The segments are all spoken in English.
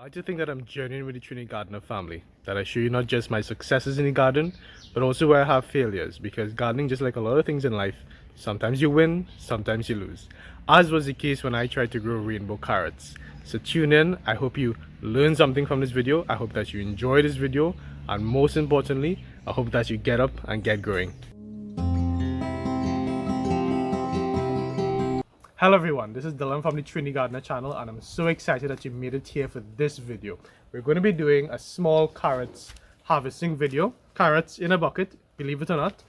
I like to think that I'm journeying with the TriniGardener family, that I show you not just my successes in the garden, but also where I have failures, because gardening, just like a lot of things in life, sometimes you win, sometimes you lose. As was the case when I tried to grow rainbow carrots. So tune in, I hope you learn something from this video, I hope that you enjoy this video, and most importantly, I hope that you get up and get growing. Hello everyone, this is Dylan from the TriniGardener channel and I'm so excited that you made it here for this video. We're going to be doing a small carrots harvesting video. Carrots in a bucket, believe it or not.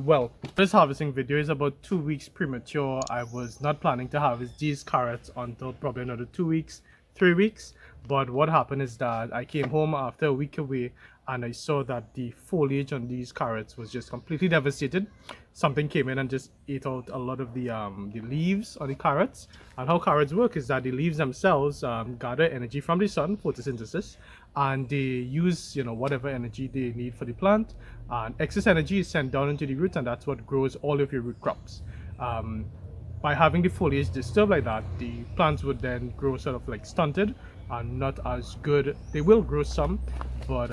Well, this harvesting video is about 2 weeks premature. I was not planning to harvest these carrots until probably another 2 weeks, 3 weeks. But what happened is that I came home after a week away and I saw that the foliage on these carrots was just completely devastated. Something came in and just ate out a lot of the leaves on the carrots. And how carrots work is that the leaves themselves gather energy from the sun, photosynthesis, and they use whatever energy they need for the plant. And excess energy is sent down into the roots, and that's what grows all of your root crops. By having the foliage disturbed like that, the plants would then grow sort of like stunted and not as good. They will grow some, but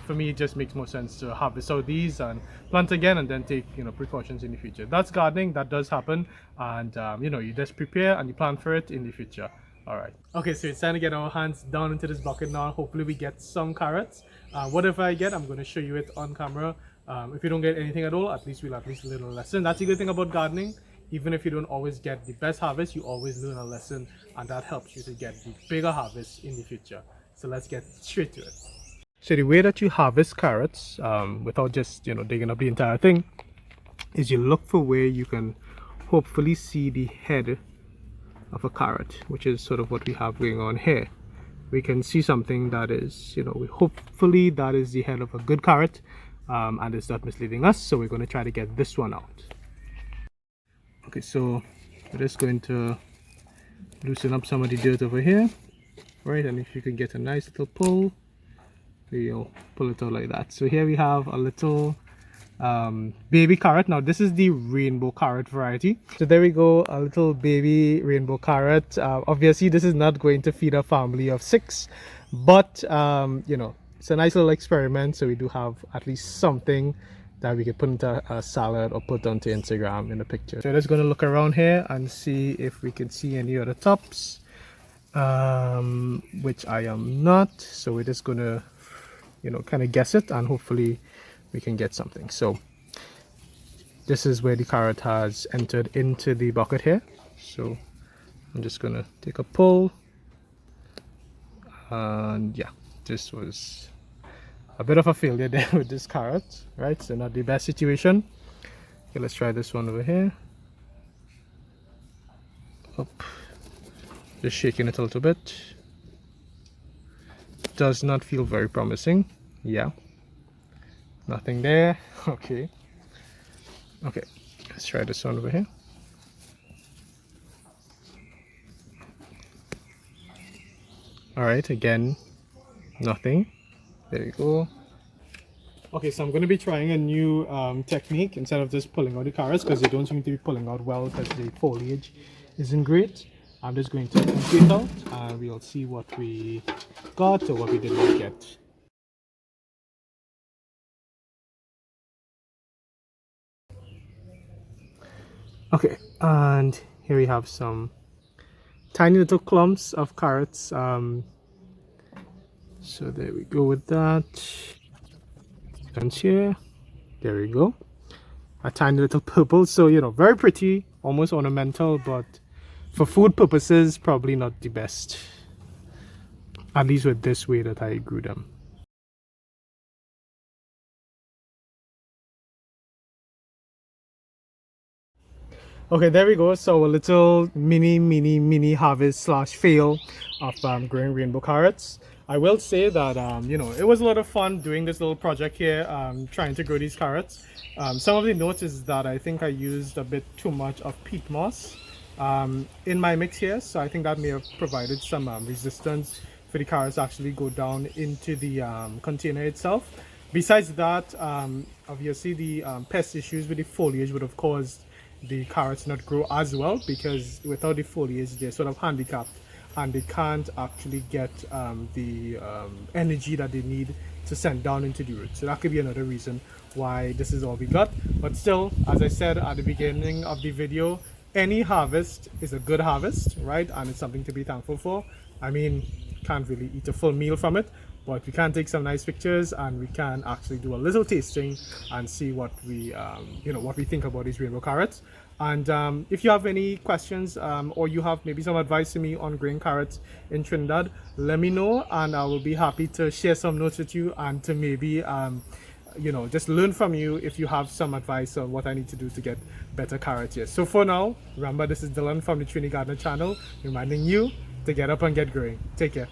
for me it just makes more sense to harvest out these and plant again and then take precautions in the future. That's gardening, that does happen, and you just prepare and you plan for it in the future. All right, okay, so it's time to get our hands down into this bucket now. Hopefully we get some carrots. Whatever I get, I'm going to show you it on camera. If you don't get anything at all, at least we'll at least learn a lesson. That's the good thing about gardening. Even if you don't always get the best harvest, you always learn a lesson, and that helps you to get the bigger harvest in the future. So let's get straight to it. So the way that you harvest carrots, without just digging up the entire thing, is you look for where you can hopefully see the head of a carrot, which is sort of what we have going on here. We can see something that is, hopefully that is the head of a good carrot, and it's not misleading us. So we're going to try to get this one out. Okay, so we're just going to loosen up some of the dirt over here, right? And if you can get a nice little pull, you'll pull it out like that. So here we have a little baby carrot. Now this is the rainbow carrot variety. So there we go, a little baby rainbow carrot. Obviously this is not going to feed a family of 6, but it's a nice little experiment. So we do have at least something that we could put into a salad or put onto Instagram in the picture. So I'm just going to look around here and see if we can see any other tops, which I am not. So we're just going to kind of guess it, and hopefully we can get something. So this is where the carrot has entered into the bucket here. So I'm just going to take a pull, and yeah, this was a bit of a failure there with this carrot, right? So not the best situation. Okay, let's try this one over here. Up, just shaking it a little bit. Does not feel very promising. Yeah, nothing there. Okay, let's try this one over here. All right, again, nothing. There you go. Okay, so I'm going to be trying a new technique instead of just pulling out the carrots, because they don't seem to be pulling out well because the foliage isn't great. I'm just going to empty it out and we'll see what we got or what we did not get. Okay, and here we have some tiny little clumps of carrots. So there we go with that. And here, there we go. A tiny little purple, so very pretty, almost ornamental, but for food purposes, probably not the best. At least with this way that I grew them. Okay, there we go. So a little mini harvest slash fail of growing rainbow carrots. I will say that it was a lot of fun doing this little project here, trying to grow these carrots. Some of the notes is that I think I used a bit too much of peat moss in my mix here, so I think that may have provided some resistance for the carrots to actually go down into the container itself. Besides that, obviously the pest issues with the foliage would have caused the carrots not grow as well, because without the foliage they're sort of handicapped and they can't actually get the energy that they need to send down into the root. So that could be another reason why this is all we got. But still, as I said at the beginning of the video, any harvest is a good harvest, right? And it's something to be thankful for. I mean, can't really eat a full meal from it, but we can take some nice pictures and we can actually do a little tasting and see what we what we think about these rainbow carrots. And if you have any questions or you have maybe some advice to me on growing carrots in Trinidad, let me know and I will be happy to share some notes with you and to maybe just learn from you if you have some advice on what I need to do to get better carrots here. So for now, remember, this is Dylan from the TheTriniGardener channel, reminding you to get up and get growing. Take care.